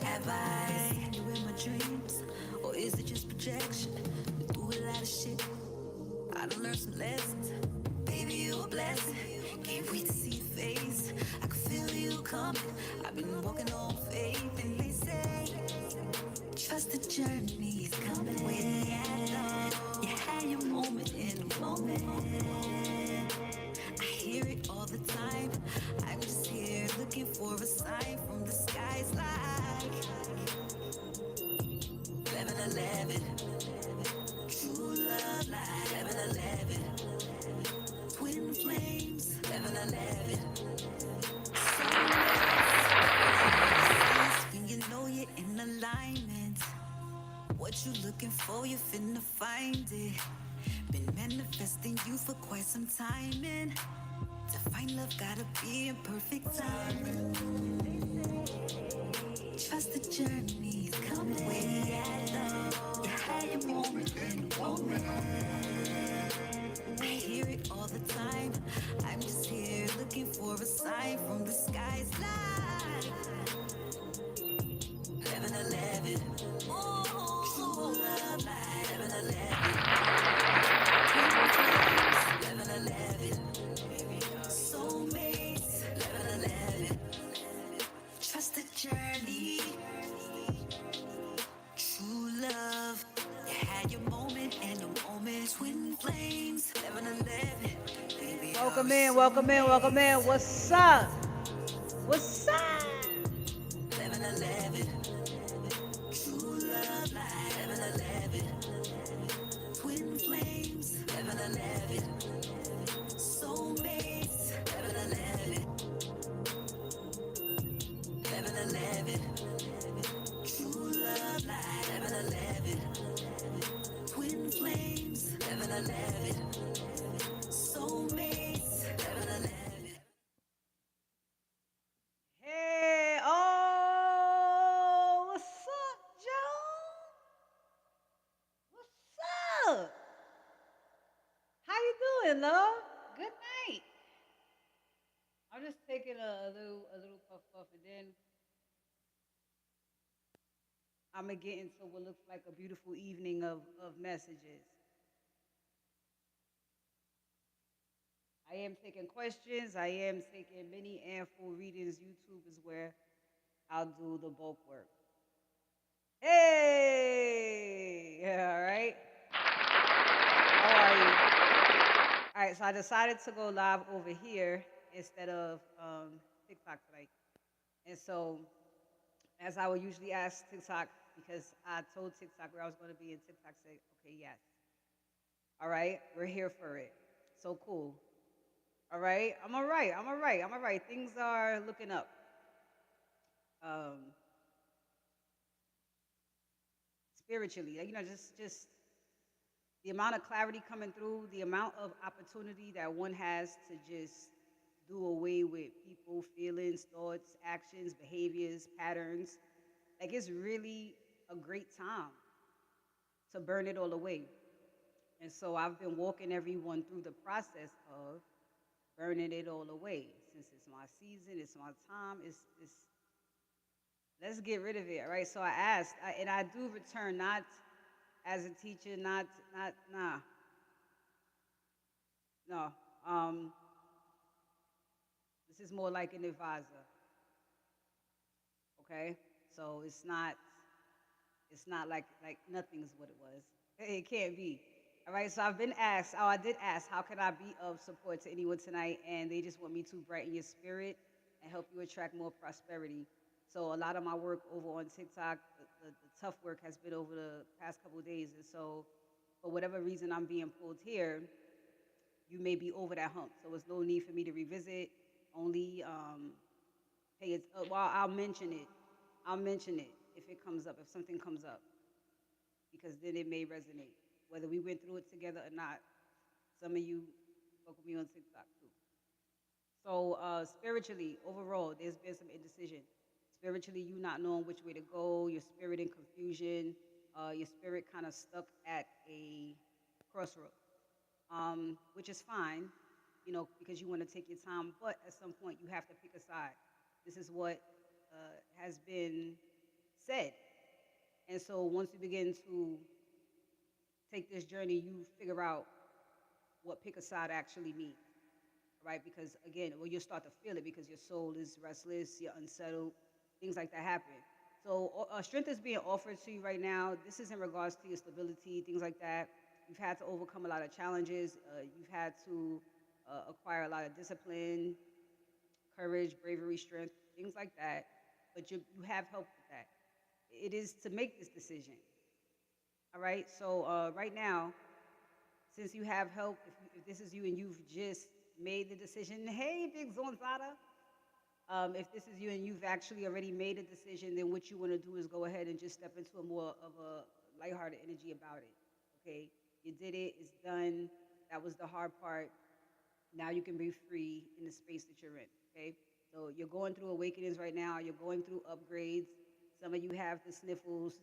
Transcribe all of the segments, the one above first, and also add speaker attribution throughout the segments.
Speaker 1: Have I seen you in my dreams? Or is it just projection? Been through a lot of shit. I done learned some lessons. Baby, you a blessing. Can't wait to see your face. I can feel you coming. I've been walking on faith, and they say, trust the journey is coming with you. You had your moment in a moment. I hear it all the time. I'm just here looking for a sign from the skies like 11:11. True love like 11:11. Twin flames 11:11. Soulmates when you know you're in alignment. What you looking for, you finna find it. Been manifesting you for quite some time, and to find love gotta be in perfect time. Trust the journey is coming when you had your moment in a moment. I hear it all the time. I'm just here looking for a sign from the skies like 11:11. True love like 11:11. Soulmates 11:11. Trust the journey. True love. You had your moment and the moment. Twin flames 11:11. Baby,
Speaker 2: Welcome in, welcome in, welcome in. What's up? What's up?
Speaker 1: 11:11. True love like 11:11. Twin flames 11:11. Soulmates 11:11. 11:11. True love like 11:11. Twin flames 11:11. Soulmates 11:11.
Speaker 2: Hey, oh, what's up, Joe? What's up? How you doing, love? Good night. I'm just taking a little puff and then I'm gonna get into what looks like a beautiful evening of messages. I am taking questions. I am taking mini and full readings. YouTube is where I'll do the bulk work. Hey, yeah, all right. How are you? All right, so I decided to go live over here instead of TikTok tonight. And so, as I would usually ask TikTok, because I told TikTok where I was going to be, and TikTok said, okay, yes. All right, we're here for it. So cool. All right, I'm all right. I'm all right. I'm all right. Things are looking up. Um, spiritually, like, just the amount of clarity coming through, the amount of opportunity that one has to just do away with people, feelings, thoughts, actions, behaviors, patterns. Like it's really a great time to burn it all away. And so I've been walking everyone through the process of burning it all away. Since it's my season, it's my time, it's let's get rid of it. All right. So I asked, and I do return not as a teacher, not nah, no. Um, this is more like an advisor. Okay. So it's not like nothing's what it was. It can't be. All right, so I've been asked, I did ask, how can I be of support to anyone tonight? And they just want me to brighten your spirit and help you attract more prosperity. So a lot of my work over on TikTok, the tough work has been over the past couple of days. And so for whatever reason I'm being pulled here, you may be over that hump. So there's no need for me to revisit, only pay it, well, I'll mention it. I'll mention it if it comes up, if something comes up, because then it may resonate, whether we went through it together or not. Some of you spoke with me on TikTok too. So spiritually, overall, there's been some indecision. Spiritually, you not knowing which way to go, your spirit in confusion, your spirit kind of stuck at a crossroad, which is fine, because you want to take your time. But at some point, you have to pick a side. This is what has been. said. And so once you begin to take this journey, you figure out what pick a side actually means, right? Because again, well, you'll start to feel it because your soul is restless, you're unsettled, things like that happen. So strength is being offered to you right now. This is in regards to your stability, things like that. You've had to overcome a lot of challenges. You've had to acquire a lot of discipline, courage, bravery, strength, things like that. But you have help with that. It is to make this decision. All right. So right now, since you have help, if this is you and you've just made the decision, hey, Big Zonzada, if this is you and you've actually already made a decision, then what you want to do is go ahead and just step into a more of a lighthearted energy about it. Okay, you did it. It's done. That was the hard part. Now you can be free in the space that you're in. Okay, so you're going through awakenings right now. You're going through upgrades. Some of you have the sniffles.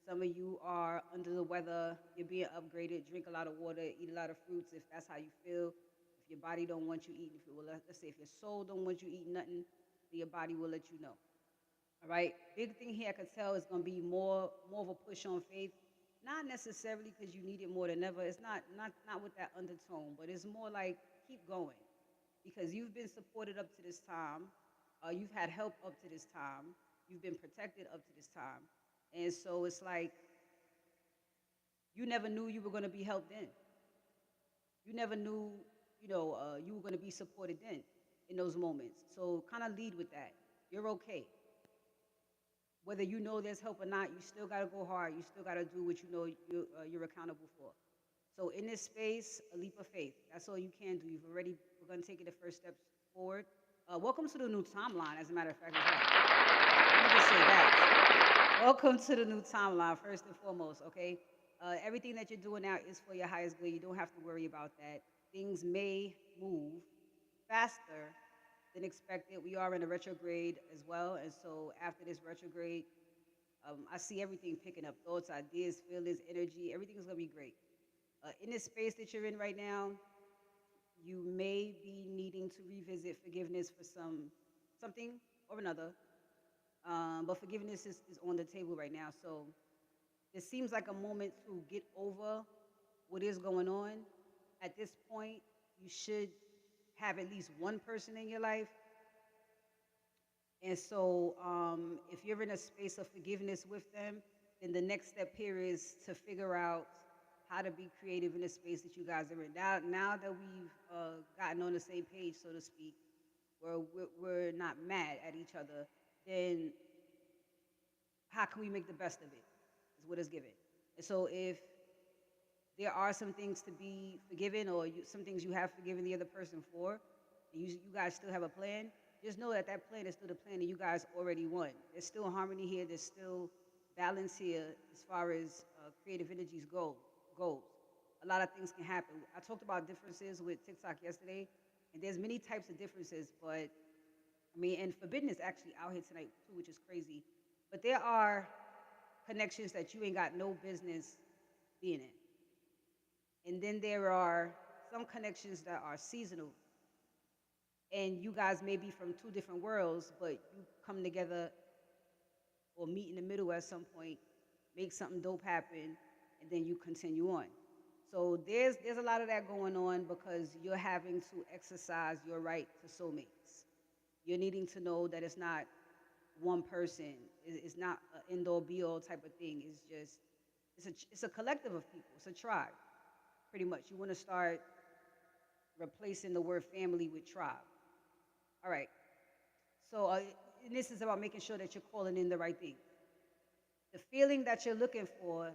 Speaker 2: Some of you are under the weather. You're being upgraded. Drink a lot of water. Eat a lot of fruits if that's how you feel. If your body don't want you eating, if it, well, let's say if your soul don't want you eating nothing, your body will let you know. All right. Big thing here I could tell is going to be more of a push on faith. Not necessarily because you need it more than ever. It's not with that undertone, but it's more like keep going because you've been supported up to this time. You've had help up to this time. You've been protected up to this time, and so it's like you never knew you were going to be helped in. You never knew, you were going to be supported in those moments. So kind of lead with that. You're okay. Whether you know there's help or not, you still got to go hard. You still got to do what you know you're accountable for. So in this space, a leap of faith. That's all you can do. You've already begun taking the first steps forward. Welcome to the new timeline, as a matter of fact, as well. Let me just say that. Welcome to the new timeline, first and foremost, okay? Everything that you're doing now is for your highest good. You don't have to worry about that. Things may move faster than expected. We are in a retrograde as well. And so after this retrograde, I see everything picking up thoughts, ideas, feelings, energy. Everything's going to be great. In this space that you're in right now, you may be needing to revisit forgiveness for something or another. But forgiveness is on the table right now. So it seems like a moment to get over what is going on. At this point, you should have at least one person in your life. And so if you're in a space of forgiveness with them, then the next step here is to figure out how to be creative in the space that you guys are in. Now that we've gotten on the same page, so to speak, where we're not mad at each other, then how can we make the best of it? Is what is given. And so if there are some things to be forgiven or some things you have forgiven the other person for, and you guys still have a plan, just know that that plan is still the plan and you guys already won. There's still harmony here. There's still balance here as far as creative energies goes. A lot of things can happen. I talked about differences with TikTok yesterday, and there's many types of differences, but I mean, and Forbidden is actually out here tonight too, which is crazy. But there are connections that you ain't got no business being in. And then there are some connections that are seasonal. And you guys may be from two different worlds, but you come together or meet in the middle at some point, make something dope happen, and then you continue on. So there's a lot of that going on because you're having to exercise your right to soulmates. You're needing to know that it's not one person. It's not an end all be all type of thing. It's just it's a collective of people. It's a tribe, pretty much. You want to start replacing the word family with tribe. All right. So and this is about making sure that you're calling in the right thing. The feeling that you're looking for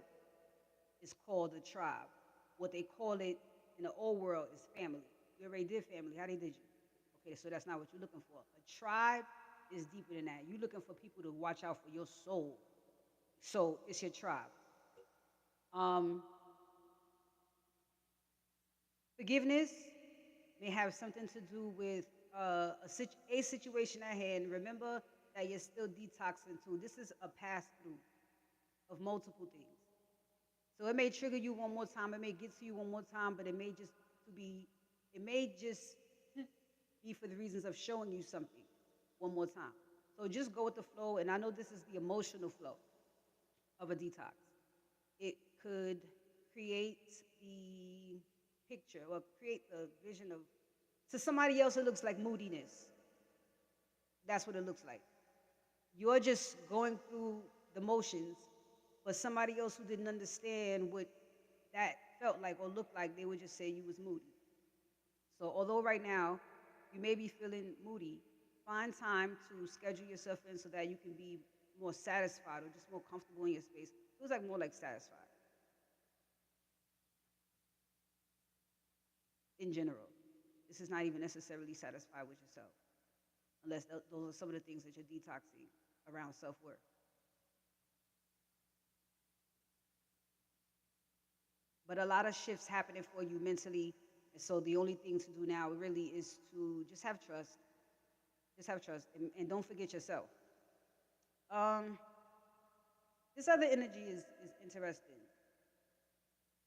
Speaker 2: is called a tribe. What they call it in the old world is family. You already did family. How they did you? Okay, so that's not what you're looking for. A tribe is deeper than that. You're looking for people to watch out for your soul. So it's your tribe. Um, Forgiveness may have something to do with a situation at hand. Remember that you're still detoxing too. This is a pass through of multiple things. So it may trigger you one more time. It may get to you one more time, but it may just be for the reasons of showing you something one more time. So just go with the flow. And I know this is the emotional flow. of a detox. It could create the picture or create the vision of, to somebody else, it looks like moodiness. That's what it looks like. You're just going through the motions, but somebody else who didn't understand what that felt like or looked like, they would just say you was moody. So although right now you may be feeling moody, find time to schedule yourself in so that you can be more satisfied or just more comfortable in your space. It was like more like satisfied in general. This is not even necessarily satisfied with yourself, unless those are some of the things that you're detoxing around self worth. But a lot of shifts happening for you mentally. And so the only thing to do now really is to just have trust. Just have trust and don't forget yourself. Um, this other energy is interesting.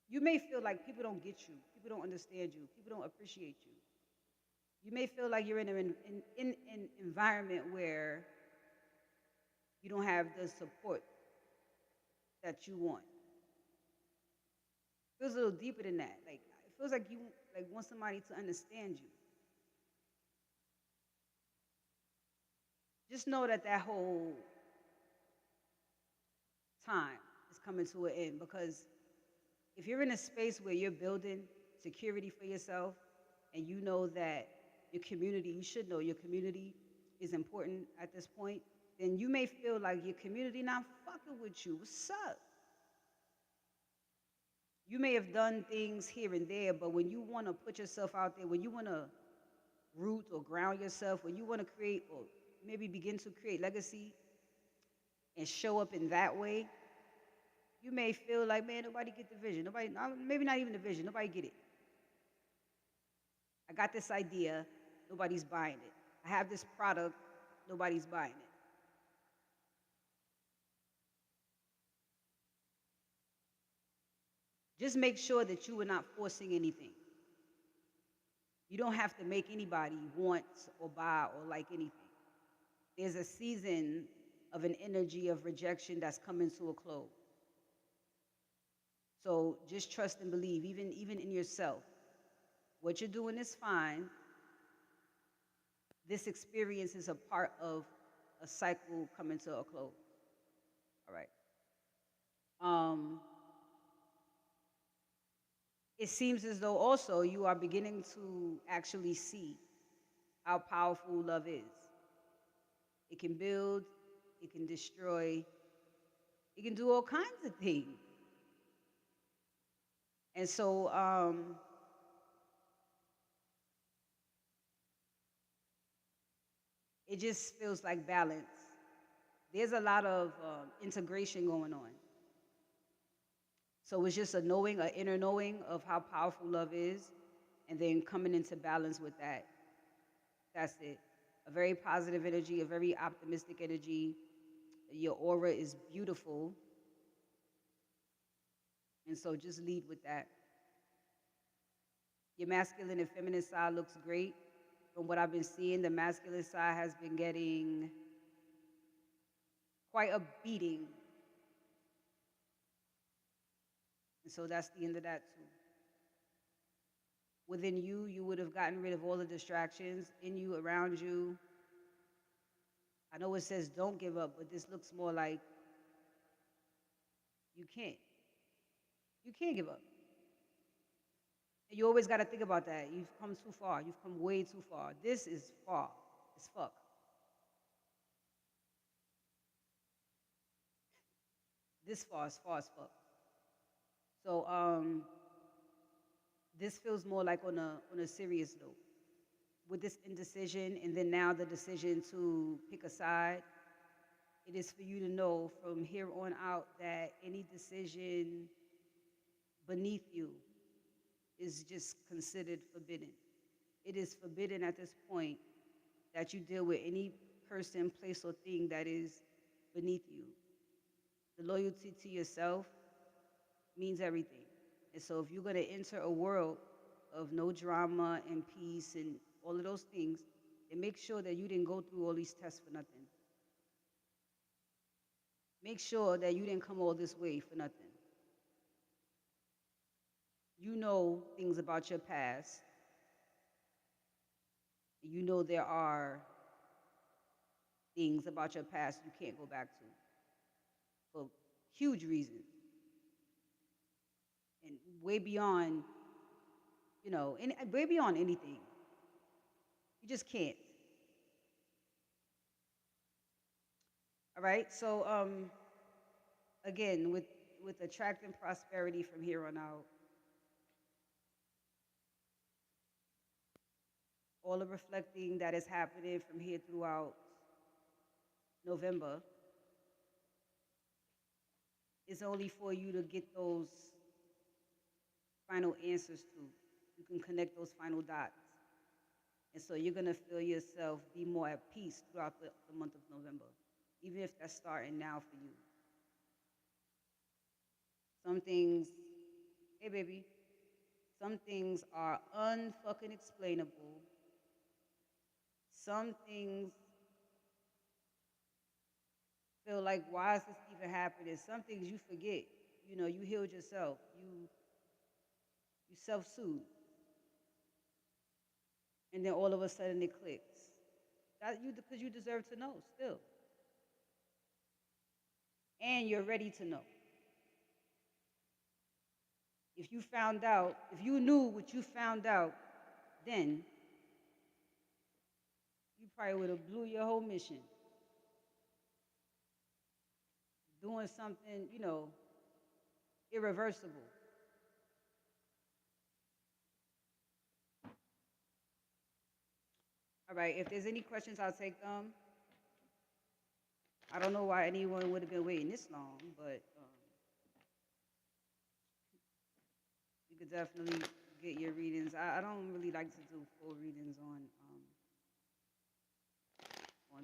Speaker 2: You may feel like people don't get you, people don't understand you, people don't appreciate you. You may feel like you're in an environment where you don't have the support that you want. It feels a little deeper than that. Like it feels like you like want somebody to understand you. Just know that that whole time is coming to an end, because if you're in a space where you're building security for yourself and you know that your community, you should know your community is important at this point, then you may feel like your community not fucking with you. What's up? You may have done things here and there, but when you want to put yourself out there, when you want to root or ground yourself, when you want to create or maybe begin to create legacy and show up in that way, you may feel like, man, nobody get the vision. Nobody, maybe not even the vision. Nobody get it. I got this idea. Nobody's buying it. I have this product. Nobody's buying it. Just make sure that you are not forcing anything. You don't have to make anybody want or buy or like anything. There's a season of an energy of rejection that's coming to a close. So just trust and believe, even in yourself. What you're doing is fine. This experience is a part of a cycle coming to a close. All right. It seems as though also you are beginning to actually see how powerful love is. It can build, it can destroy, it can do all kinds of things. And so it just feels like balance. There's a lot of integration going on. So it's just a knowing, an inner knowing of how powerful love is, and then coming into balance with that. That's it. A very positive energy, a very optimistic energy. Your aura is beautiful. And so just lead with that. Your masculine and feminine side looks great. From what I've been seeing, the masculine side has been getting quite a beating. And so that's the end of that too. Within you, you would have gotten rid of all the distractions in you, around you. I know it says don't give up, but this looks more like you can't. You can't give up. And you always got to think about that. You've come too far. You've come way too far. This is far as fuck. This far as fuck. So this feels more like on a serious note. With this indecision and then now the decision to pick a side, it is for you to know from here on out that any decision beneath you is just considered forbidden. It is forbidden at this point that you deal with any person, place, or thing that is beneath you. The loyalty to yourself means everything. And so if you're going to enter a world of no drama and peace and all of those things, then make sure that you didn't go through all these tests for nothing. make sure that you didn't come all this way for nothing. You know things about your past. You know there are things about your past you can't go back to for huge reasons and way beyond, way beyond anything. You just can't. All right. So again, with attracting prosperity from here on out, all the reflecting that is happening from here throughout November is only for you to get those final answers to. You can connect those final dots. And so you're going to feel yourself be more at peace throughout the month of November, even if that's starting now for you. Some things, hey baby, some things are unfucking explainable. Some things feel like, why is this even happening? Some things you forget. You healed yourself. You self-soothe. And then all of a sudden it clicks. Because you deserve to know still. And you're ready to know. If you knew what you found out, then you probably would have blew your whole mission. Doing something, irreversible. All right, if there's any questions, I'll take them. I don't know why anyone would have been waiting this long, but you could definitely get your readings. I don't really like to do full readings on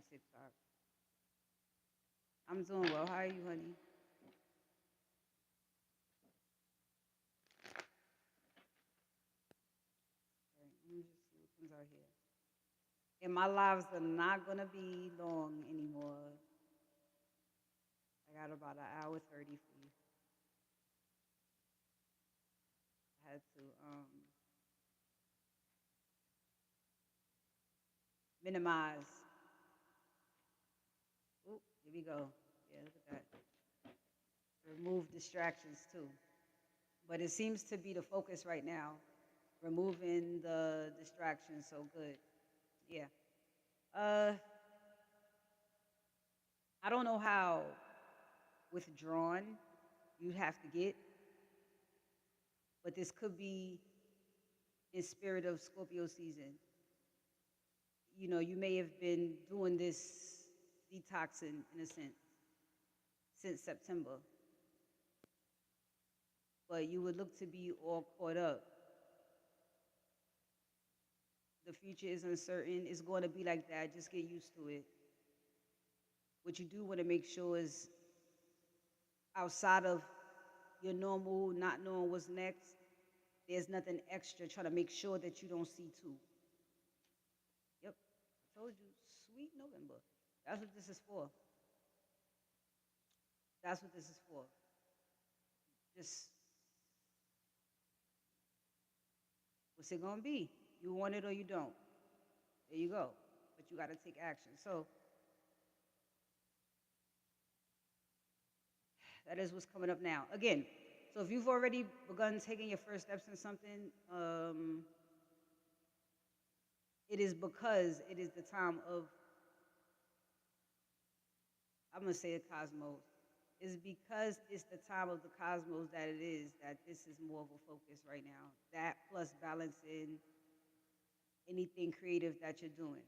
Speaker 2: TikTok. I'm doing well. How are you, honey? All right, let me just see what comes out here. And my lives are not gonna be long anymore. I got about an hour 30 for you. I had to minimize. Oh, here we go. Yeah, look at that. Remove distractions too. But it seems to be the focus right now. Removing the distractions, so good. Yeah. Uh, I don't know how withdrawn you have to get, but this could be in spirit of Scorpio season. You may have been doing this detoxing in a sense since September, but you would look to be all caught up. The future is uncertain. It's going to be like that. Just get used to it. What you do want to make sure is outside of your normal, not knowing what's next, there's nothing extra trying to make sure that you don't see too. Yep, I told you, sweet November. That's what this is for. That's what this is for. Just, what's it gonna be? You want it or you don't. There you go. But you gotta take action. So that is what's coming up now. Again, so if you've already begun taking your first steps in something, it is because it is the time of, I'm gonna say the cosmos. It's because it's the time of the cosmos that it is that this is more of a focus right now. That plus balancing anything creative that you're doing.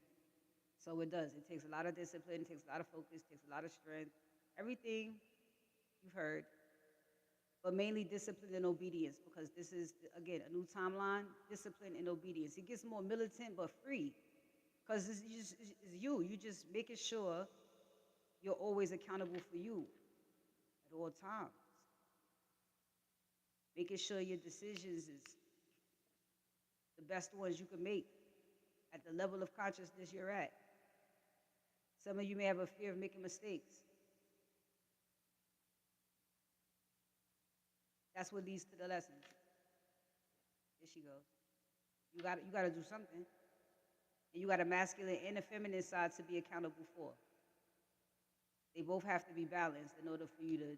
Speaker 2: So it does. It takes a lot of discipline, it takes a lot of focus, it takes a lot of strength. Everything you've heard, but mainly discipline and obedience, because this is, again, a new timeline. Discipline and obedience. It gets more militant but free, because it's you. You just making sure you're always accountable for you at all times. Making sure your decisions is the best ones you can make at the level of consciousness you're at. Some of you may have a fear of making mistakes. That's what leads to the lessons. There she goes. You gotta do something. And you got a masculine and a feminine side to be accountable for. They both have to be balanced in order for you to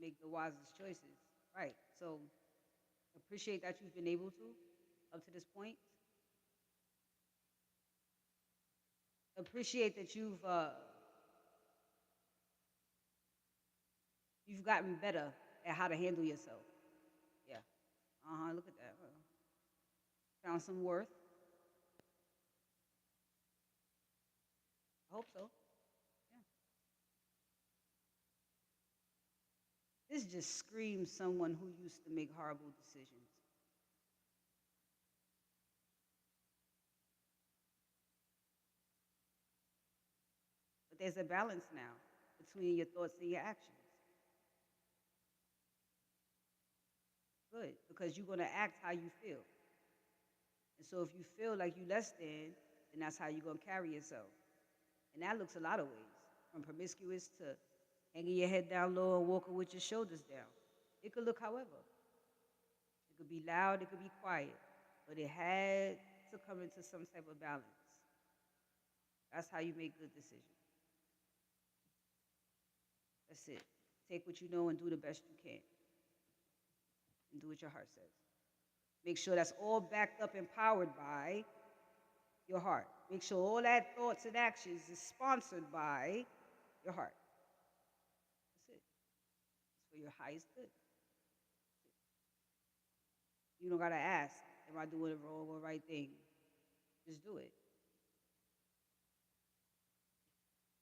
Speaker 2: make the wisest choices. Right. So appreciate that you've been able to up to this point. Appreciate that you've gotten better at how to handle yourself. Yeah. Uh huh. Look at that. Found some worth. I hope so. Yeah. This just screams someone who used to make horrible decisions. But there's a balance now between your thoughts and your actions. Good, because you're gonna act how you feel. And so if you feel like you less than, then that's how you're gonna carry yourself. And that looks a lot of ways, from promiscuous to hanging your head down low and walking with your shoulders down. It could look however. It could be loud, it could be quiet, but it had to come into some type of balance. That's how you make good decisions. That's it. Take what you know and do the best you can, and do what your heart says. Make sure that's all backed up and powered by your heart. Make sure all that thoughts and actions is sponsored by your heart. That's it. It's for your highest good. You don't gotta ask, am I doing the wrong or right thing? Just do it.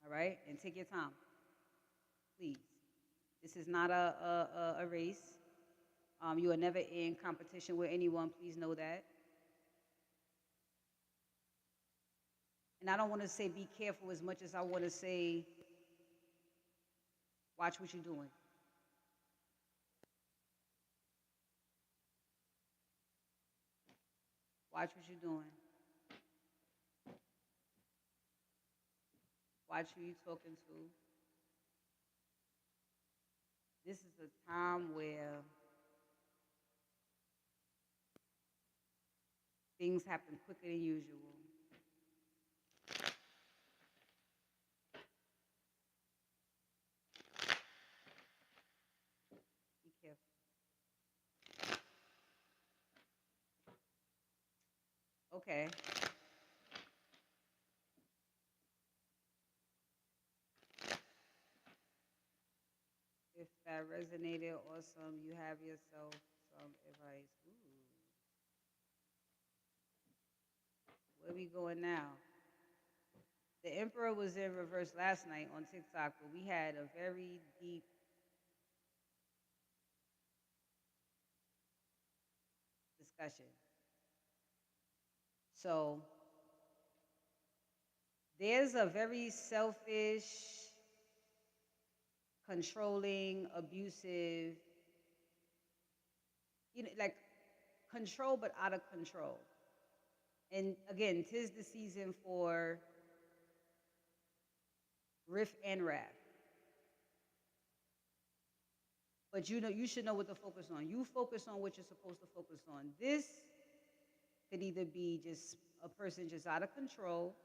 Speaker 2: All right? And take your time. Please. This is not a race. You are never in competition with anyone. Please know that. And I don't want to say be careful as much as I want to say watch what you're doing. Watch what you're doing. Watch who you're talking to. This is a time where things happen quicker than usual. Be careful. Okay. If that resonated, awesome. You have yourself some advice. Ooh. Where we going now? The Emperor was in reverse last night on TikTok, but we had a very deep discussion. So there's a very selfish, controlling, abusive, like control but out of control. And again, 'tis the season for riff and wrath. But you should know what to focus on. You focus on what you're supposed to focus on. This could either be just a person just out of control.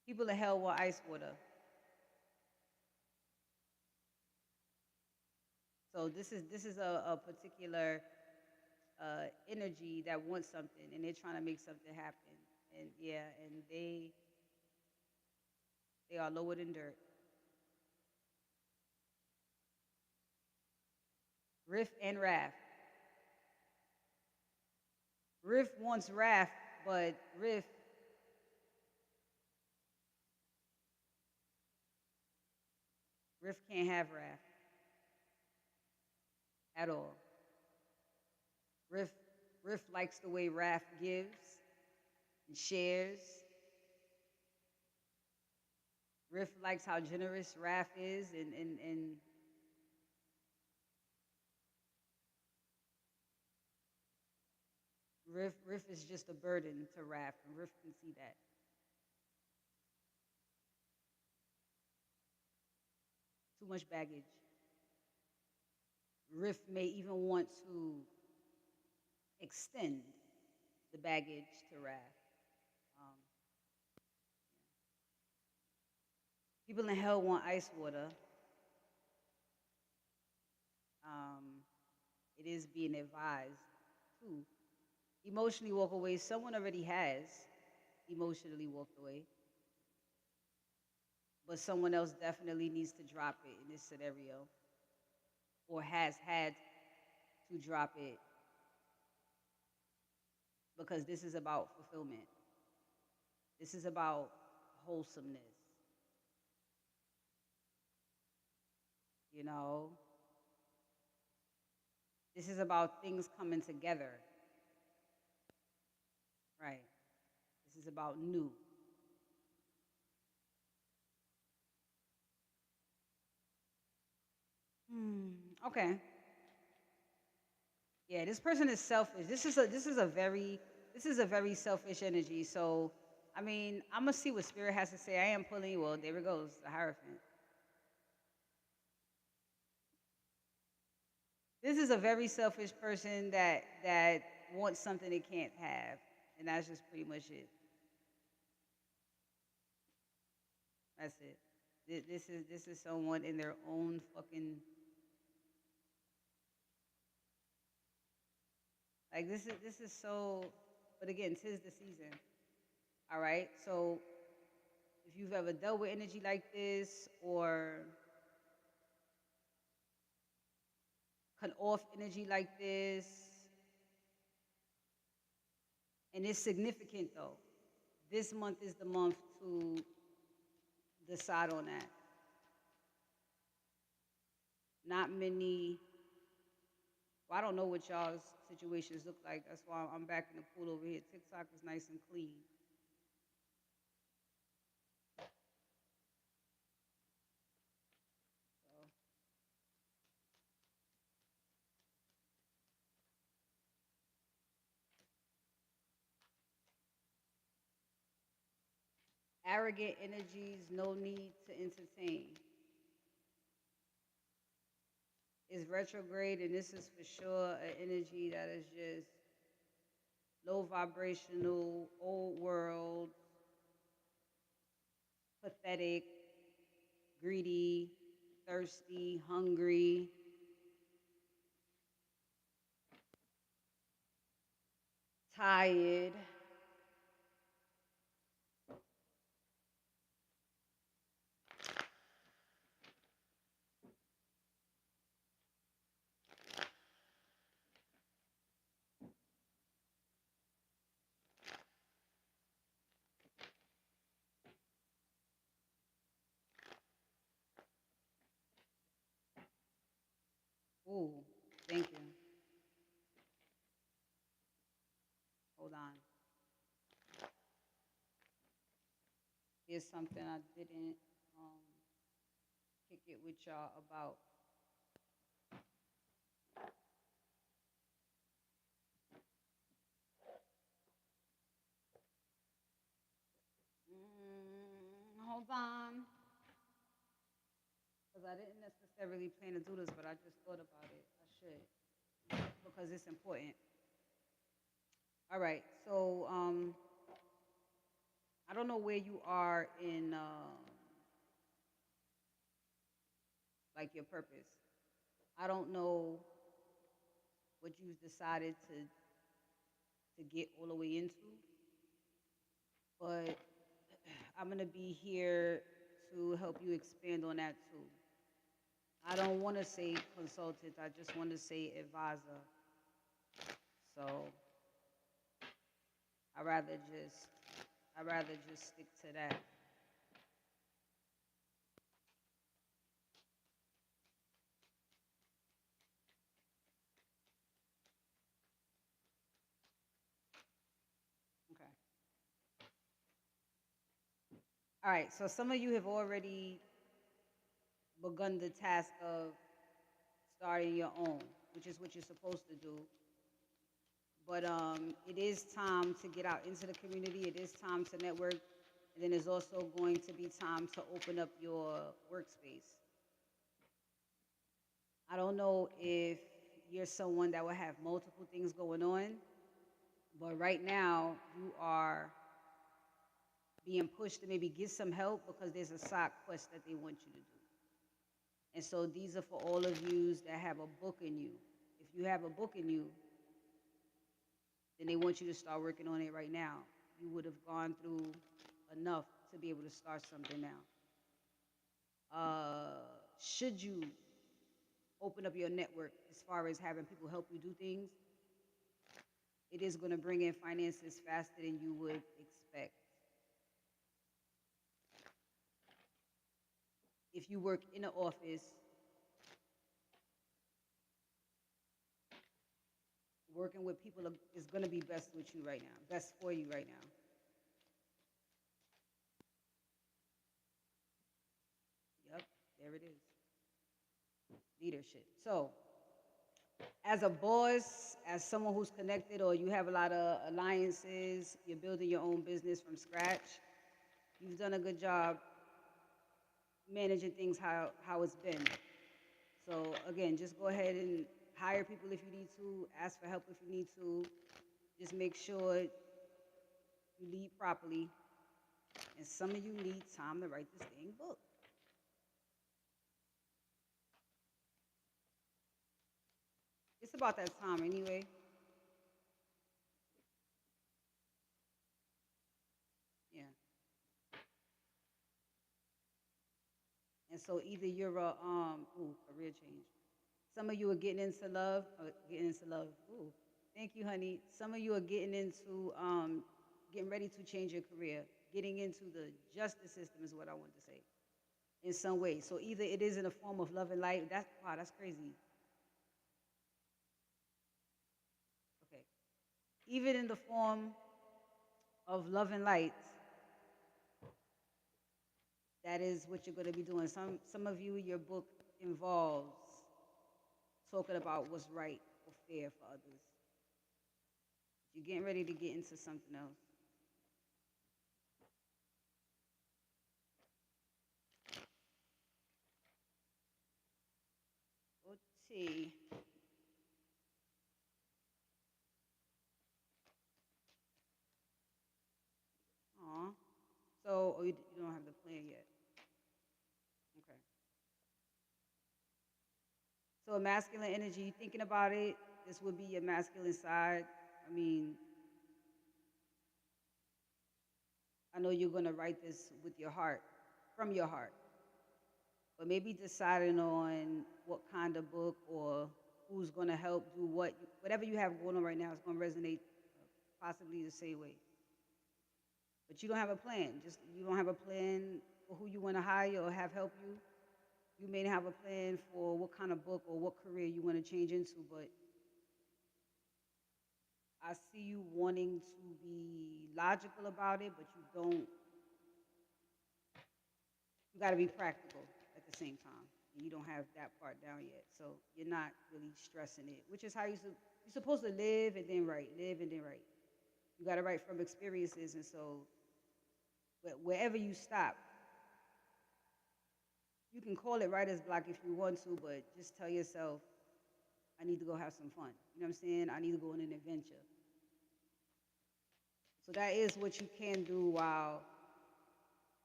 Speaker 2: People in hell want ice water. So this is a particular energy that wants something, and they're trying to make something happen. And yeah, and they are lower than dirt. Riff and Wrath. Riff wants wrath, but Riff can't have wrath at all. Riff Riff likes the way Wrath gives and shares. Riff likes how generous Wrath is, and Riff is just a burden to Wrath, and Riff can see that. too much baggage. Rift may even want to extend the baggage to wrath. Um, People in hell want ice water. Um, it is being advised to emotionally walk away. Someone already has emotionally walked away, but someone else definitely needs to drop it in this scenario or has had to drop it because this is about fulfillment. This is about wholesomeness. You know, this is about things coming together. Right. This is about new. Hmm. Okay. Yeah, this person is selfish. This is a very selfish energy. So, I mean, I'm gonna see what spirit has to say. I am pulling. Well, there it goes, the Hierophant. This is a very selfish person that wants something they can't have, and that's just pretty much it. That's it. This is someone in their own fucking, like, this is so. But again, 'tis the season. All right. So if you've ever dealt with energy like this or cut off energy like this, and it's significant though. This month is the month to decide on that. Not many. Well, I don't know what y'all's situations look like. That's why I'm back in the pool over here. TikTok is nice and clean. So, arrogant energies, no need to entertain. Is retrograde, and this is for sure an energy that is just low vibrational, old world, pathetic, greedy, thirsty, hungry, tired. Ooh, thank you. Hold on. Here's something I didn't um, kick it with y'all about. Hold on. Because I didn't necessarily plan to do this, but I just thought about it. I should, because it's important. All right. So I don't know where you are in like your purpose. I don't know what you've decided to get all the way into, but I'm gonna be here to help you expand on that too. I don't want to say consultant. I just want to say advisor. So I rather just I rather just stick to that. Okay. All right. So some of you have already begun the task of starting your own, which is what you're supposed to do. But it is time to get out into the community. It is time to network, and then there's also going to be time to open up your workspace. I don't know if you're someone that will have multiple things going on, but right now you are being pushed to maybe get some help because there's a side quest that they want you to do. And so these are for all of you that have a book in you. If you have a book in you, then they want you to start working on it right now. You would have gone through enough to be able to start something now. Should you open up your network as far as having people help you do things, it is going to bring in finances faster than you would expect. If you work in an office, working with people is going to be best with you right now, best for you right now. Yep, there it is. Leadership. So, as a boss, as someone who's connected, or you have a lot of alliances, you're building your own business from scratch, you've done a good job managing things how it's been. So again, just go ahead and hire people if you need to, ask for help if you need to. Just make sure you lead properly. And some of you need time to write this dang book. It's about that time anyway. Yeah. And so either you're a career change. Some of you are getting into love, Ooh, thank you, honey. Some of you are getting into getting ready to change your career. Getting into the justice system is what I want to say. In some way. So either it is in a form of love and light. That's crazy. Okay. Even in the form of love and light, that is what you're going to be doing. Some of you, your book involves talking about what's right or fair for others. You're getting ready to get into something else. Let's see. Aw. So, you don't have the plan yet. Okay. So, a masculine energy, thinking about it, this would be your masculine side. I mean, I know you're going to write this with your heart, from your heart, but maybe deciding on what kind of book or who's going to help do what, whatever you have going on right now is going to resonate possibly the same way. But you don't have a plan. Just you don't have a plan for who you want to hire or have help you. You may have a plan for what kind of book or what career you want to change into, but I see you wanting to be logical about it, but you don't. You got to be practical at the same time. And you don't have that part down yet, so you're not really stressing it, which is how you're supposed to live and then write, live and then write. You got to write from experiences, and so but wherever you stop, you can call it writer's block if you want to, but just tell yourself, I need to go have some fun. You know what I'm saying? I need to go on an adventure. So that is what you can do while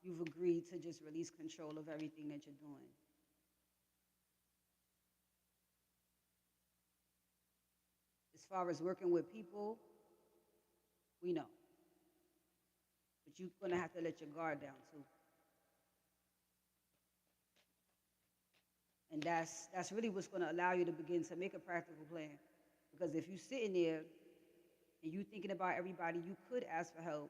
Speaker 2: you've agreed to just release control of everything that you're doing. As far as working with people, we know. But you're going to have to let your guard down too. And that's really what's going to allow you to begin to make a practical plan. Because if you're sitting there and you thinking about everybody you could ask for help,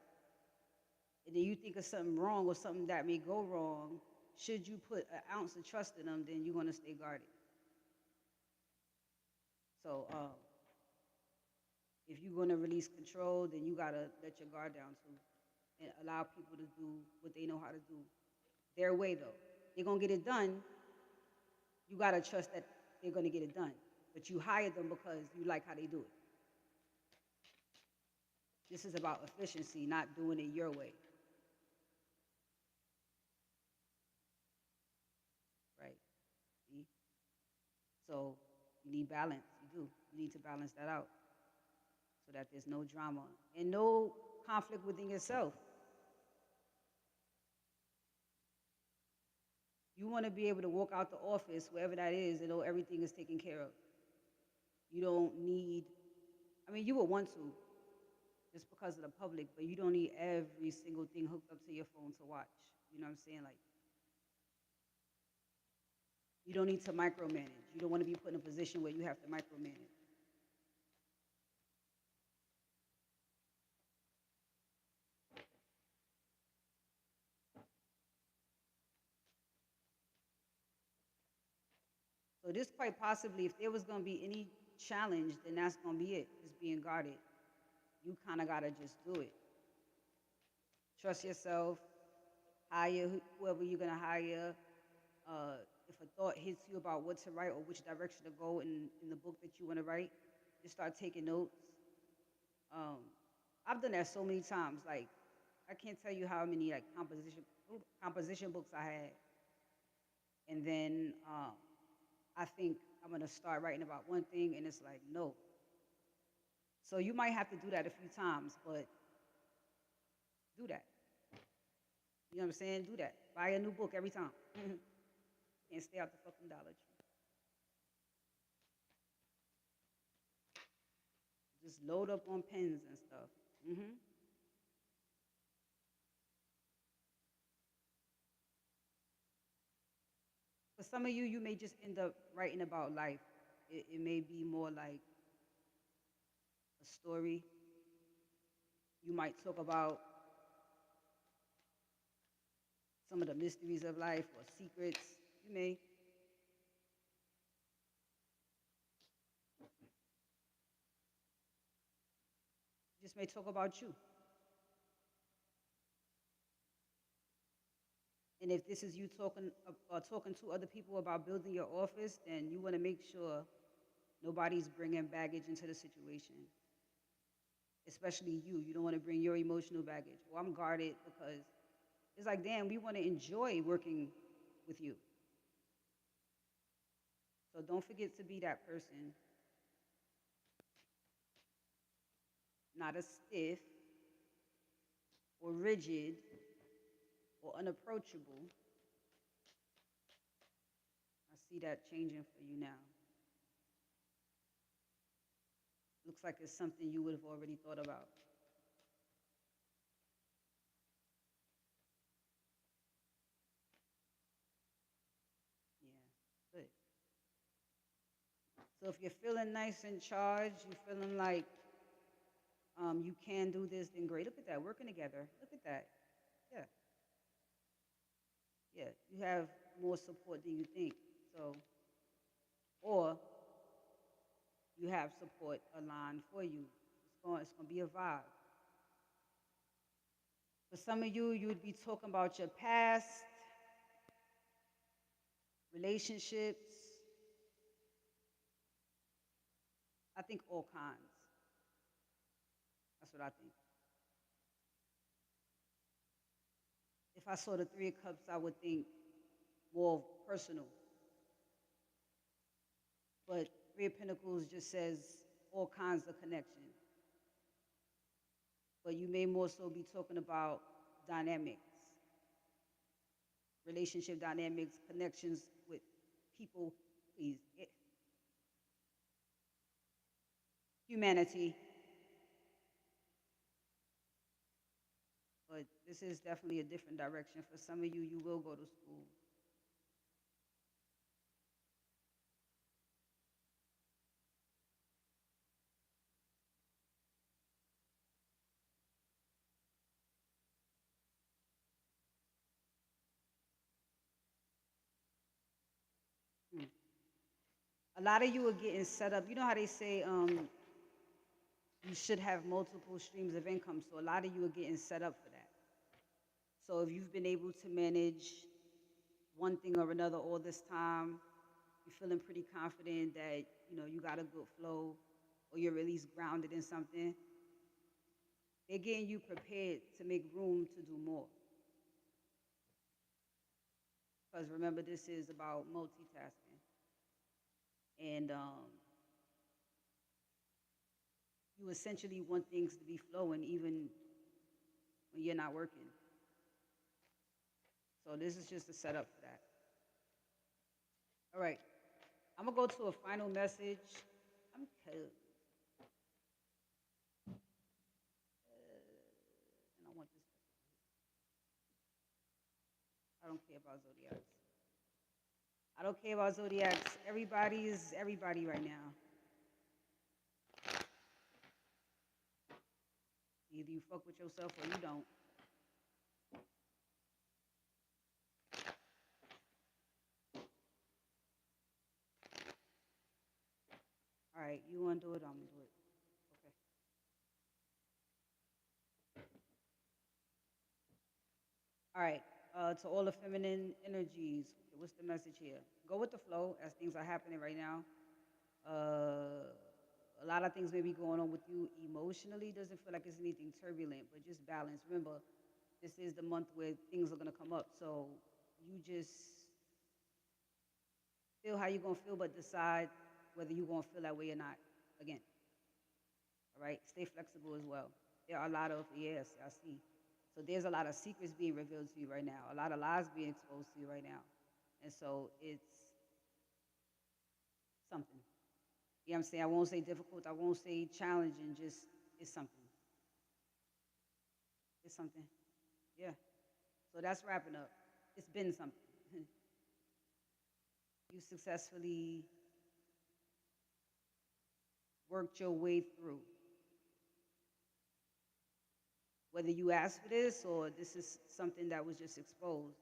Speaker 2: and then you think of something wrong or something that may go wrong, should you put an ounce of trust in them, then you're going to stay guarded. So if you're going to release control, then you got to let your guard down too and allow people to do what they know how to do their way, though. They're going to get it done. You got to trust that they're going to get it done. But you hired them because you like how they do it. This is about efficiency, not doing it your way. Right? See? So you need balance. You do. You need to balance that out so that there's no drama and no conflict within yourself. You want to be able to walk out the office, wherever that is, and know everything is taken care of. You don't need, I mean, you would want to just because of the public, but you don't need every single thing hooked up to your phone to watch. You know what I'm saying? Like, you don't need to micromanage. You don't want to be put in a position where you have to micromanage. So this quite possibly, if there was going to be any challenge, then that's going to be it. It's being guarded. You kind of got to just do it. Trust yourself. Hire whoever you're going to hire. If a thought hits you about what to write or which direction to go in the book that you want to write, just start taking notes. Um, I've done that so many times. Like, I can't tell you how many like composition books I had, and then I think I'm gonna start writing about one thing, and it's like no. So you might have to do that a few times, but do that. You know what I'm saying? Do that. Buy a new book every time, and stay out the fucking Dollar Tree. Just load up on pens and stuff. For some of you, you may just end up writing about life. It may be more like a story. You might talk about some of the mysteries of life or secrets. You may. Just may talk about you. And if this is you talking to other people about building your office, then you want to make sure nobody's bringing baggage into the situation, especially you. You don't want to bring your emotional baggage. Well, I'm guarded because it's like, damn, we want to enjoy working with you. So don't forget to be that person, not as stiff or rigid or unapproachable. I see that changing for you now. Looks like it's something you would have already thought about. Yeah, good. So if you're feeling nice and charged, you're feeling like you can do this, then great. Look at that, working together. Look at that. Yeah, yeah. You have more support than you think. So, or you have support aligned for you. It's going to be a vibe. For some of you, you would be talking about your past, relationships. I think all kinds. That's what I think. If I saw the Three of Cups, I would think more personal. But Three of Pentacles just says all kinds of connection. But you may more so be talking about dynamics, relationship dynamics, connections with people, please. Humanity. But this is definitely a different direction. For some of you, you will go to school. Hmm. A lot of you are getting set up. You know how they say you should have multiple streams of income. So a lot of you are getting set up for that. So if you've been able to manage one thing or another all this time, you're feeling pretty confident that you got a good flow, or you're at least grounded in something. They're getting you prepared to make room to do more. Because remember, this is about multitasking. and you essentially want things to be flowing even when you're not working. So this is just a setup for that. All right, I'm gonna go to a final message. I'm cold, and I want this. I don't care about zodiacs. I don't care about zodiacs. Everybody is everybody right now. Either you fuck with yourself or you don't. All right, you want to do it? I'm gonna do it. Okay. All right. To all the feminine energies, okay, what's the message here? Go with the flow as things are happening right now. Uh, a lot of things may be going on with you emotionally. Doesn't feel like it's anything turbulent, but just balance. Remember, this is the month where things are gonna come up, so you just feel how you're gonna feel, but decide whether you're gonna feel that way or not. Again, all right. Stay flexible as well. There are a lot of yes, I see. So there's a lot of secrets being revealed to you right now, a lot of lies being exposed to you right now, and so it's something. You know what I'm saying? I won't say difficult. I won't say challenging. Just it's something. It's something. Yeah. So that's wrapping up. It's been something. You successfully worked your way through. Whether you asked for this or this is something that was just exposed,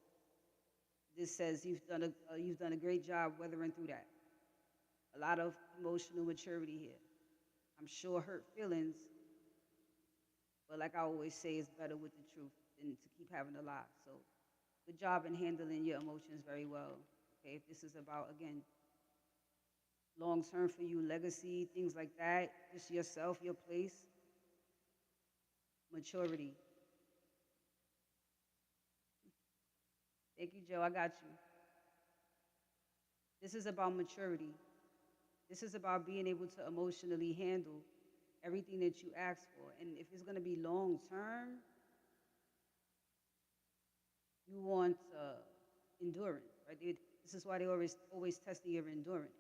Speaker 2: this says you've done a great job weathering through that. A lot of emotional maturity here. I'm sure hurt feelings, but like I always say, it's better with the truth than to keep having a lie. So good job in handling your emotions very well. Okay, if this is about again long term for you, legacy, things like that, just yourself, your place, maturity. Thank you, Joe. I got you. This is about maturity. This is about being able to emotionally handle everything that you ask for. And if it's going to be long term, you want endurance, right? This is why they always testing your endurance.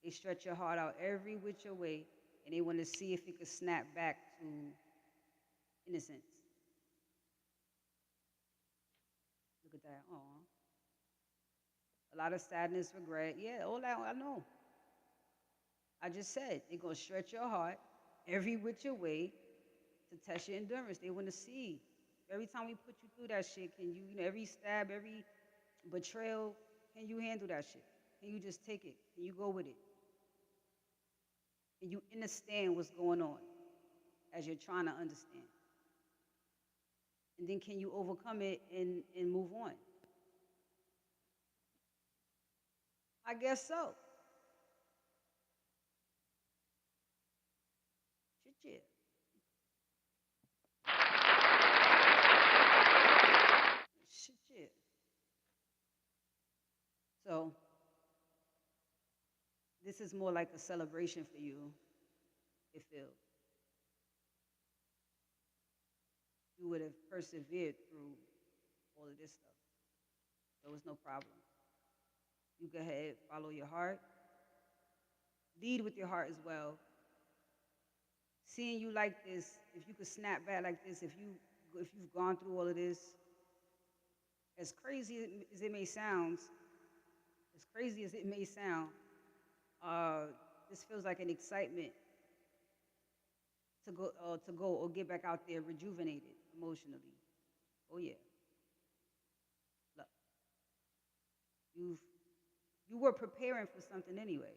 Speaker 2: They stretch your heart out every which way, and they want to see if it could snap back to innocence. Look at that. Aw. A lot of sadness, regret. Yeah, all that I know. I just said they're gonna stretch your heart every which way to test your endurance. They want to see. Every time we put you through that shit, can you, every stab, every betrayal, can you handle that shit? Can you just take it? Can you go with it? Can you understand what's going on as you're trying to understand? And then can you overcome it and move on? I guess so. Shit, yeah. Shit, yeah. So this is more like a celebration for you, it feels. You would have persevered through all of this stuff. There was no problem. You go ahead, follow your heart. Lead with your heart as well. Seeing you like this, if you could snap back like this, if you've gone through all of this, as crazy as it may sound, as crazy as it may sound, uh, this feels like an excitement to go or get back out there rejuvenated emotionally. Oh yeah, look, you've you were preparing for something anyway,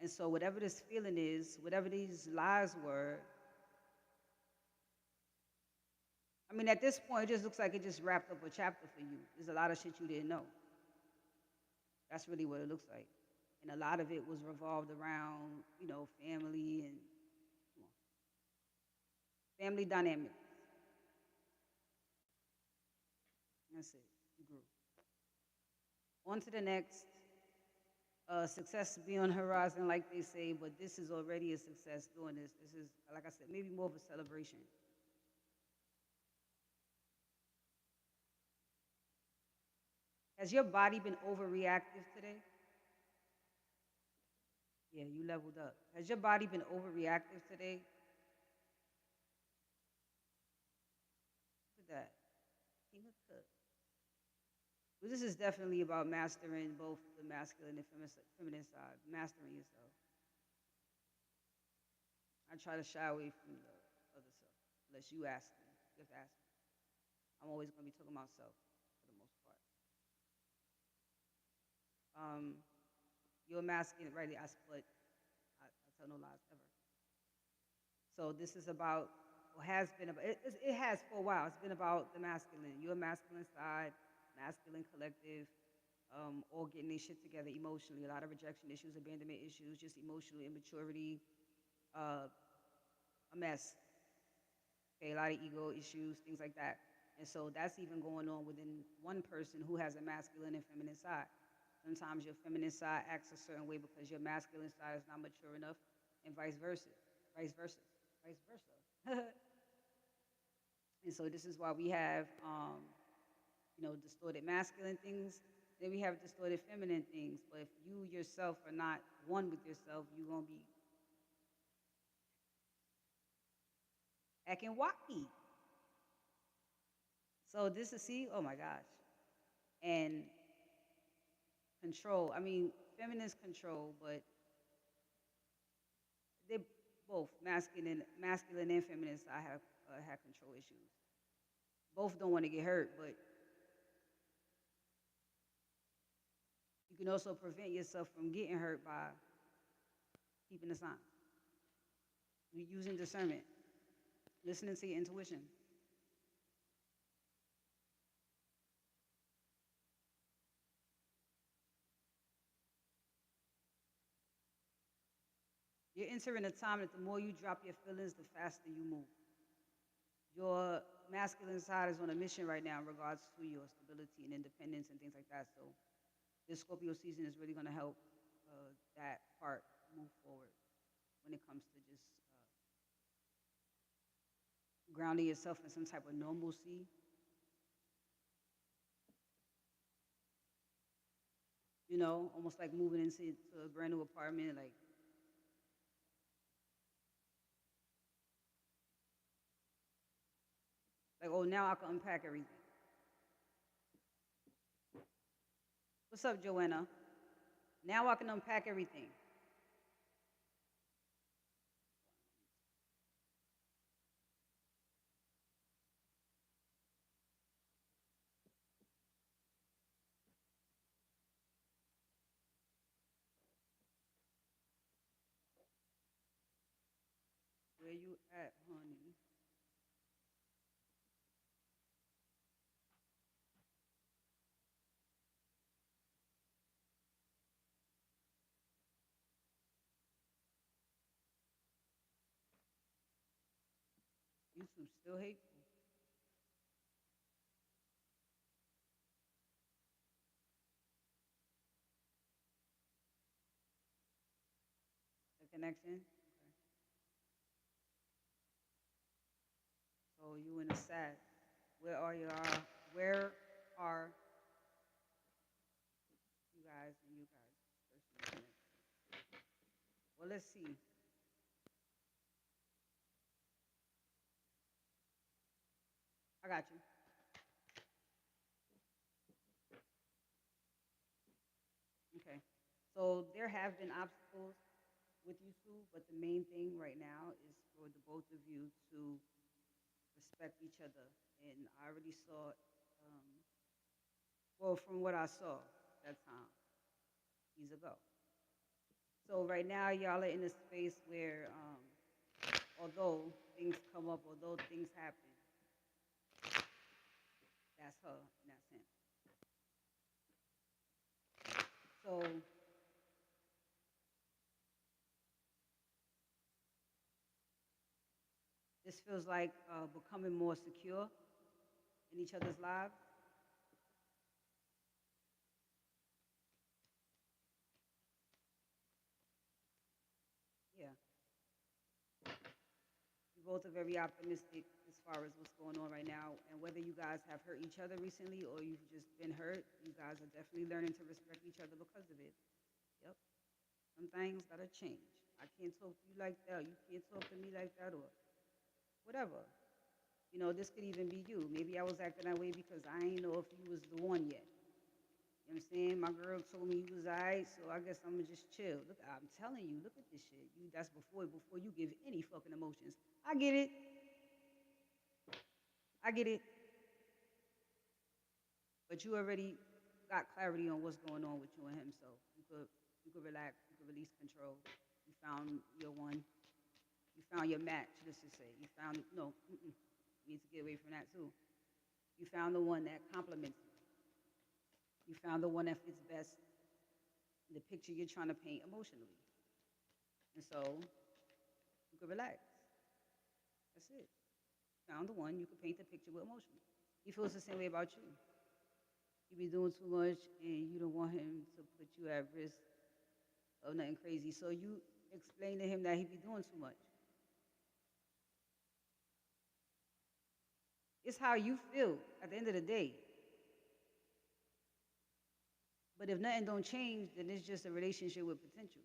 Speaker 2: and so whatever this feeling is, whatever these lies were, I mean, at this point, it just looks like it just wrapped up a chapter for you. There's a lot of shit you didn't know. That's really what it looks like, and a lot of it was revolved around, family and come on, family dynamics. That's it. You grew. On to the next. success to be on the horizon, like they say, but this is already a success doing this. This is, like I said, maybe more of a celebration. Has your body been overreactive today? Yeah, you leveled up. Has your body been overreactive today? Look at that. King of Cups. Well, this is definitely about mastering both the masculine and feminine side, mastering yourself. I try to shy away from the other stuff, unless you ask me. You have to ask me. I'm always going to be talking about self for the most part. Um, you're masculine, right? I split. I tell no lies ever. So this is about, or has been about, it has for a while. It's been about the masculine, your masculine side, masculine collective, all getting their shit together emotionally. A lot of rejection issues, abandonment issues, just emotional immaturity, uh, a mess. Okay, a lot of ego issues, things like that. And so that's even going on within one person who has a masculine and feminine side. Sometimes your feminine side acts a certain way because your masculine side is not mature enough, and vice versa, vice versa, vice versa. And so this is why we have, distorted masculine things. Then we have distorted feminine things. But if you yourself are not one with yourself, you're gonna be acting wacky. So this is see, oh my gosh, and control. I mean, feminists control, but they both masculine and feminine side have control issues. Both don't want to get hurt, but you can also prevent yourself from getting hurt by keeping the signs, using discernment, listening to your intuition. You're entering a time that the more you drop your feelings, the faster you move. Your masculine side is on a mission right now in regards to your stability and independence and things like that. So this Scorpio season is really going to help that part move forward when it comes to just grounding yourself in some type of normalcy. Almost like moving into a brand new apartment, like, oh, now I can unpack everything. What's up, Joanna? Now I can unpack everything. Where you at, honey? YouTube still hateful. The connection. Okay. So you in a sad. Where are you? Where are you guys and you guys? Personally connected? Well, let's see. I got you. Okay. So there have been obstacles with you two, but the main thing right now is for the both of you to respect each other. And I already saw, um, well, from what I saw that time, he's a go. So right now, y'all are in a space where, although things come up, although things happen, that's her and that's him. So this feels like becoming more secure in each other's lives. both are very optimistic as far as what's going on right now. And whether you guys have hurt each other recently or you've just been hurt, you guys are definitely learning to respect each other because of it. Yep. Some things gotta change. I can't talk to you like that. You can't talk to me like that, or whatever. You know, this could even be you. Maybe I was acting that way because I ain't know if you was the one yet. You know what I'm saying? My girl told me you was alright, so I guess I'm gonna just chill. Look, I'm telling you, look at this shit. You that's before you give any fucking emotions. I get it. I get it. But you already got clarity on what's going on with you and him, so you could relax, you could release control. You found your one. You found your match. Let's just say you found no. Mm-mm. You need to get away from that too. You found the one that complements you. You found the one that fits best in the picture you're trying to paint emotionally. And so you can relax. That's it. Found the one you can paint the picture with emotionally. He feels the same way about you. You be doing too much and you don't want him to put you at risk of nothing crazy. So you explain to him that he be doing too much. It's how you feel at the end of the day. But if nothing don't change, then it's just a relationship with potential.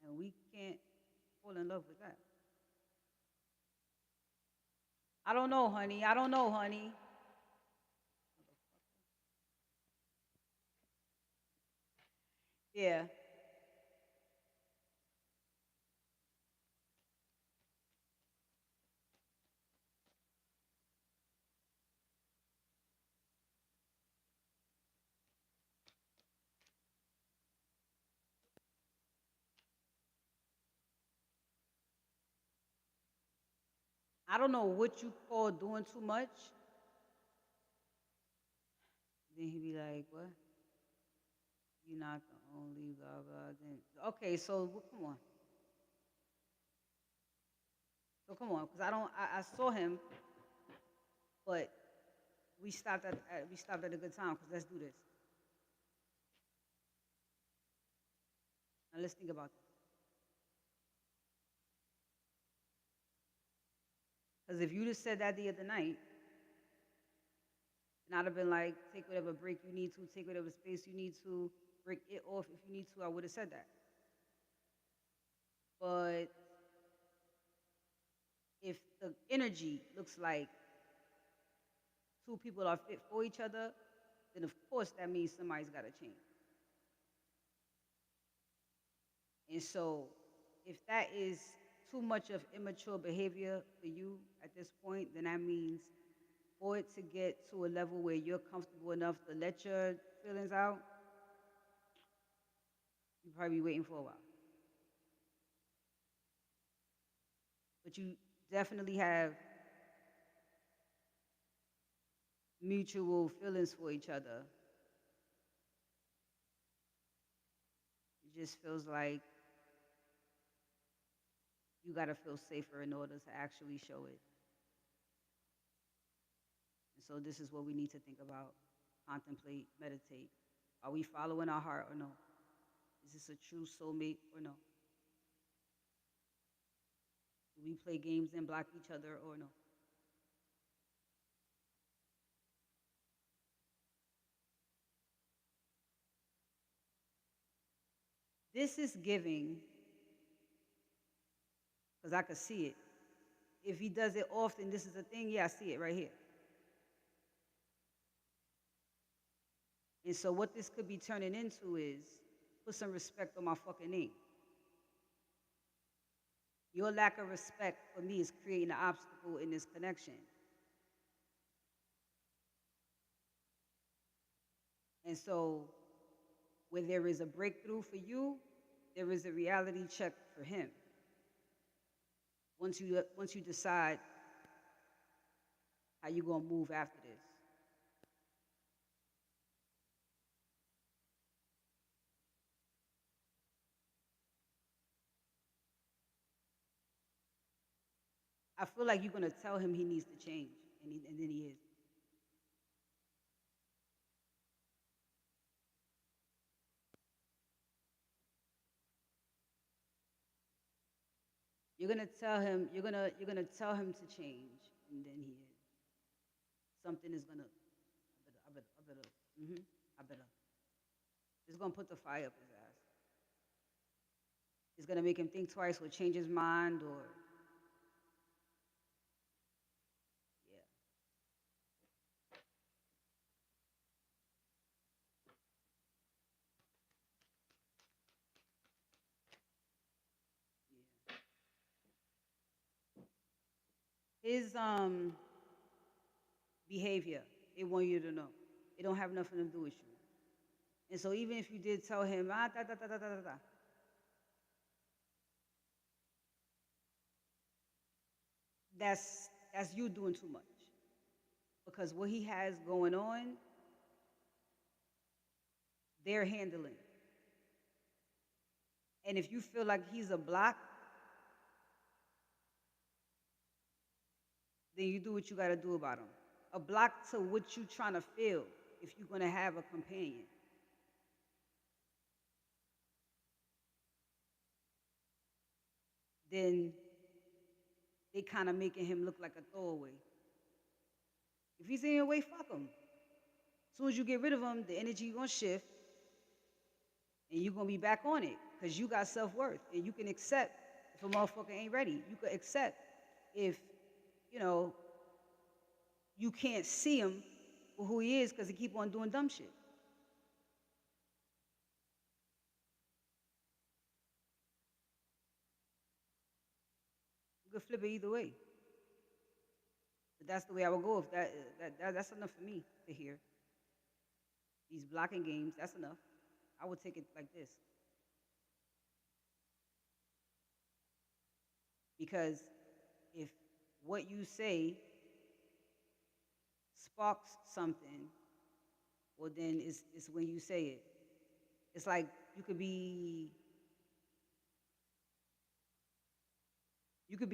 Speaker 2: And we can't fall in love with that. I don't know, honey. I don't know, honey. Yeah. I don't know what you call doing too much. Then he be like, what? You're not the only blah blah. Then okay, so come on. So come on, because I don't. I saw him, but we stopped at a good time. Because let's do this. Now let's think about this. Because if you just said that the other night, and I'd have been like, take whatever break you need to, take whatever space you need to, break it off if you need to. I would have said that. But if the energy looks like two people are fit for each other, then of course that means somebody's got to change. And so, if that is too much of immature behavior for you at this point, then that means for it to get to a level where you're comfortable enough to let your feelings out, you probably be waiting for a while. But you definitely have mutual feelings for each other. It just feels like you got to feel safer in order to actually show it. And so this is what we need to think about, contemplate, meditate. Are we following our heart or no? Is this a true soulmate or no? Do we play games and block each other or no? This is giving, because I could see it. If he does it often, this is a thing, yeah, I see it right here. And so what this could be turning into is put some respect on my fucking name. Your lack of respect for me is creating an obstacle in this connection. And so where there is a breakthrough for you, there is a reality check for him. Once you decide how you're gonna move after this. I feel like you're gonna tell him he needs to change, and then he is. you're gonna tell him to change, and then something is gonna, I better, I better. It's gonna put the fire up his ass. It's gonna make him think twice or change his mind or, yeah, yeah. His behavior, they want you to know. It don't have nothing to do with you. And so even if you did tell him, da, da, da, da, da, da, da, that's you doing too much. Because what he has going on, they're handling. And if you feel like he's a block, then you do what you got to do about him. A block to what you trying to feel if you're going to have a companion. Then they kind of making him look like a throwaway. If he's in your way, fuck him. As soon as you get rid of him, the energy going to shift and you're going to be back on it because you got self-worth and you can accept if a motherfucker ain't ready. You can accept if, you know, you can't see him for who he is because he keep on doing dumb shit. You could flip it either way. But that's the way I would go. If that's enough for me to hear. These blocking games, that's enough. I would take it like this. Because if what you say sparks something, well then it's when you say it. It's like you could be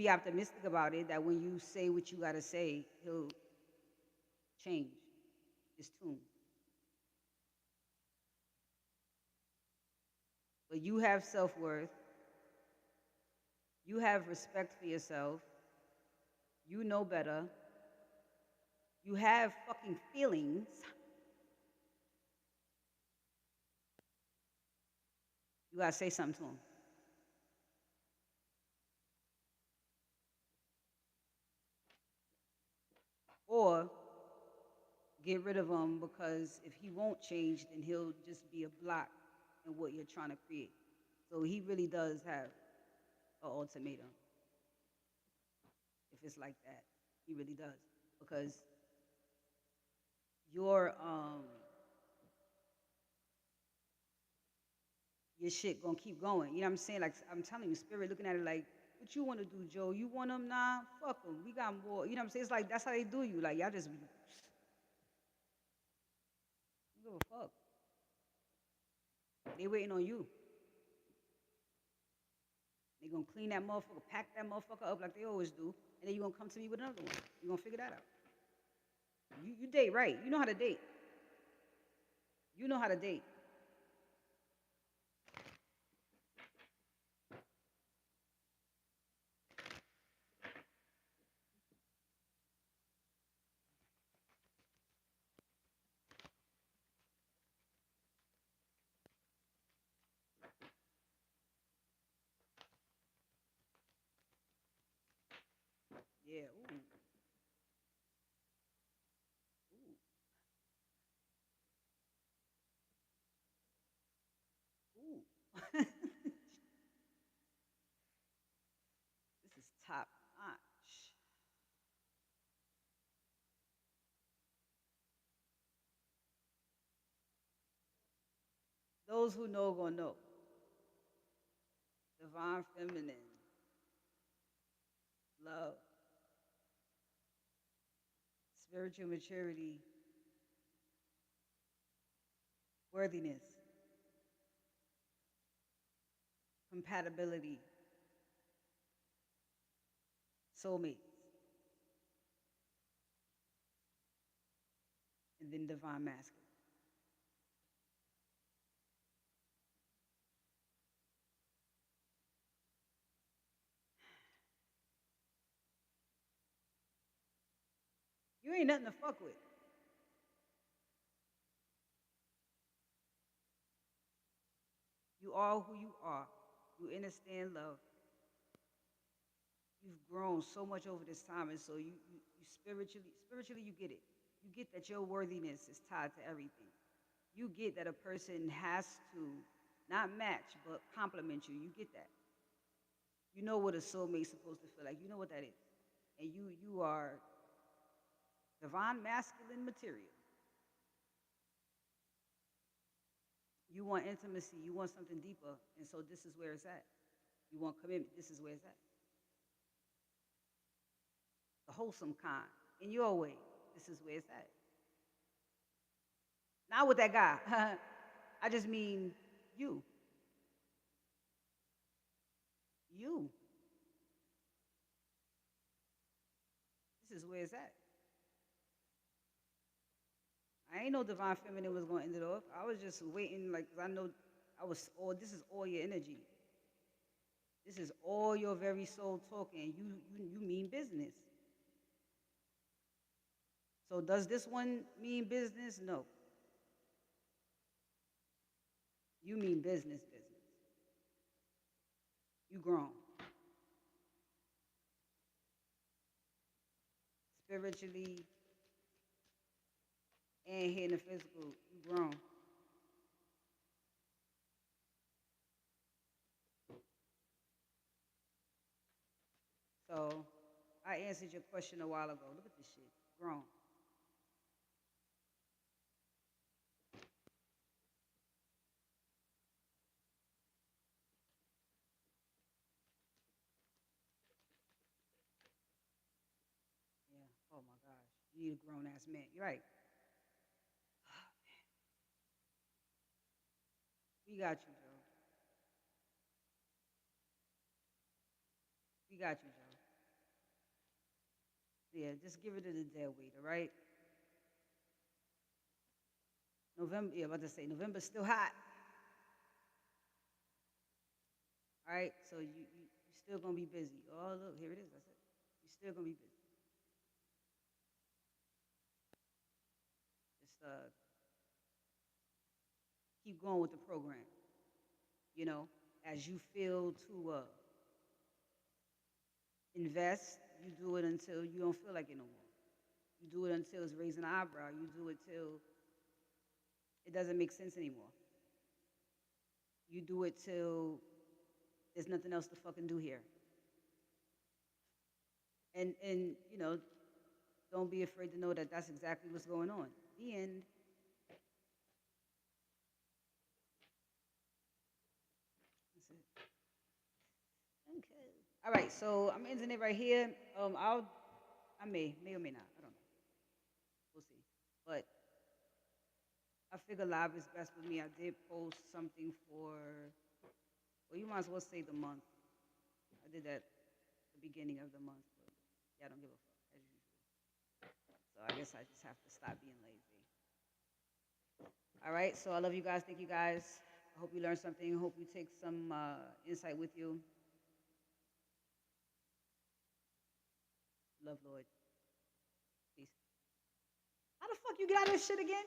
Speaker 2: optimistic about it that when you say what you gotta say, he'll change his tune. But you have self worth, you have respect for yourself, you know better, you have fucking feelings. You gotta say something to him. Or get rid of him because if he won't change, then he'll just be a block in what you're trying to create. So he really does have an ultimatum if it's like that. He really does. Because your your shit gonna keep going. You know what I'm saying? Like I'm telling you, spirit looking at it like, what you wanna do, Joe? You want them? Nah, fuck them. We got more. You know what I'm saying? It's like that's how they do you. Like y'all just don't give a fuck. They waiting on you. They gonna clean that motherfucker, pack that motherfucker up like they always do, and then you gonna come to me with another one. You gonna figure that out. You date right. You know how to date. You know how to date. Yeah. Ooh. Ooh. Ooh. This is top notch. Those who know gonna know. Divine feminine, love, spiritual maturity, worthiness, compatibility, soulmates, and then divine masculine. You ain't nothing to fuck with. You are who you are. You understand love. You've grown so much over this time, and so you spiritually you get it. You get that your worthiness is tied to everything. You get that a person has to not match but complement you. You get that. You know what a soulmate's supposed to feel like. You know what that is, and you are divine masculine material. You want intimacy. You want something deeper, and so this is where it's at. You want commitment. This is where it's at. The wholesome kind in your way. This is where it's at. Not with that guy. I just mean you. You. This is where it's at. I ain't know Divine Feminine was gonna end it off. I was just waiting, like, 'cause I know I was all. This is all your energy. This is all your very soul talking. You mean business. So does this one mean business? No. You mean business, business. You grown. Spiritually and here in the physical, you grown. So I answered your question a while ago. Look at this shit. Grown. Yeah. Oh my gosh. You need a grown ass man. You're right. We got you, Joe. We got you, Joe. Yeah, just give it to the dead weight, all right? November, yeah, about to say November's still hot. All right, so you still gonna be busy. Oh look, here it is. That's it. You're still gonna be busy. Just keep going with the program. You know, as you feel to invest, you do it until you don't feel like it no more. You do it until it's raising an eyebrow. You do it till it doesn't make sense anymore. You do it till there's nothing else to fucking do here. And you know, don't be afraid to know that that's exactly what's going on. The end. That's it. Okay. All right, so I'm ending it right here. I may or may not. I don't know. We'll see. But I figure live is best with me. I did post something for, well, you might as well say the month. I did that at the beginning of the month, but yeah, I don't give a fuck as usual. So I guess I just have to stop being lazy. All right, so I love you guys. Thank you guys. I hope you learned something. I hope you take some insight with you. Love, Lord. Peace. How the fuck you get out of this shit again?